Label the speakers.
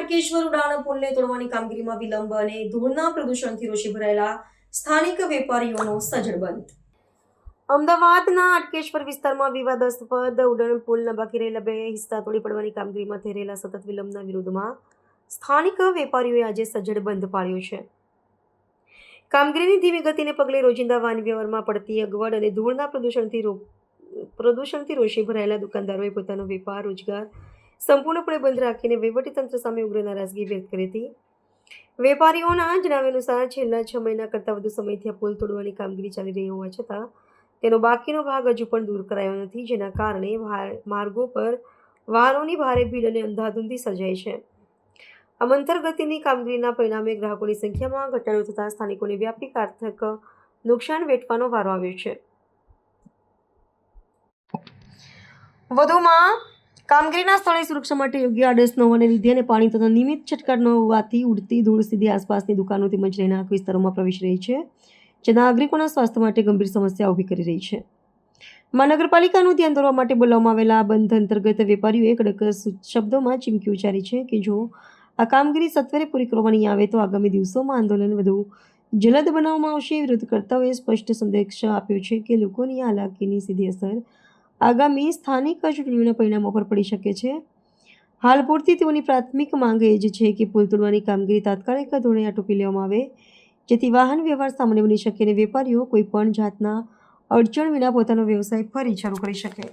Speaker 1: હાટકેશ્વર ઉડાણ પુલને તોડવાની કામગીરીમાં વિલંબ અને ધૂળના પ્રદૂષણથી રોષે ભરાયેલા સ્થાનિક વેપારીઓનો સજ્જડ બંધ. અમદાવાદના હાટકેશ્વર વિસ્તારમાં વિવાદાસ્પદ ઉડાણ પુલના બાકી રહેલા 2 હિસ્સા તોડી પાડવાની કામગીરીમાં થઈ રહેલા સતત વિલંબના વિરોધમાં સ્થાનિક વેપારીઓએ આજે સજ્જડ બંધ પાળ્યો છે. કામગીરીની ધીમી ગતિને પગલે રોજિંદા વાહન વ્યવહારમાં પડતી અગવડ અને ધૂળના પ્રદૂષણથી રોષે ભરાયેલા દુકાનદારોએ પોતાનો વેપાર રોજગાર સંપૂર્ણપણે બંધ રાખીને વહીવટીતંત્ર સામે ઉગ્ર નારાજગી વ્યક્ત કરી હતી. વેપારીઓના જણાવ્યા અનુસાર છેલ્લા 6 મહિના કરતાં વધુ સમયથી આ પુલ તોડવાની કામગીરી ચાલી રહી હોવા છતાં તેનો બાકીનો ભાગ હજુ પણ દૂર કરાયો નથી, જેના કારણે માર્ગો પર વાહનોની ભારે ભીડ અને અંધાધૂંધી સર્જાય છે. આ મંથર ગતિની કામગીરીના પરિણામે ગ્રાહકોની સંખ્યામાં ઘટાડો થતાં સ્થાનિકોને વ્યાપક આર્થિક નુકસાન વેઠવાનો વારો આવ્યો છે. વધુમાં કામગીરીના સ્થળે સુરક્ષા માટે યોગ્ય આદેશ ન હોવાને લીધે અને પાણી તથા નિયમિત છંટકાવ ન હોવાથી ઉડતી ધૂળ સીધી આસપાસની દુકાનો તેમજ રહેણાંક વિસ્તારોમાં પ્રવેશી રહી છે, જે નાગરિકોના સ્વાસ્થ્ય માટે ગંભીર સમસ્યા ઊભી કરી રહી છે. મહાનગરપાલિકાનું ધ્યાન દોરવા માટે બોલાવવામાં આવેલા આ બંધ અંતર્ગત વેપારીઓએ કડક શબ્દોમાં ચીમકી ઉચ્ચારી છે કે જો આ કામગીરી સત્વરે પૂરી કરવાની આવે તો આગામી દિવસોમાં આંદોલન વધુ જલદ બનાવવામાં આવશે. વિરોધકર્તાઓએ સ્પષ્ટ સંદેશ આપ્યો છે કે લોકોની હાલાકીની સીધી અસર આગામી સ્થાનિક ચૂંટણીઓના પરિણામો પર પડી શકે છે. હાલ પૂરતી તેઓની પ્રાથમિક માંગ એ જ છે કે પુલ તોડવાની કામગીરી તાત્કાલિક ધોરણે આટોપી લેવામાં આવે, જેથી વાહન વ્યવહાર સામાન્ય બની શકે અને વેપારીઓ કોઈ પણ જાતના અડચણ વિના પોતાનો વ્યવસાય ફરી શરૂ કરી શકે.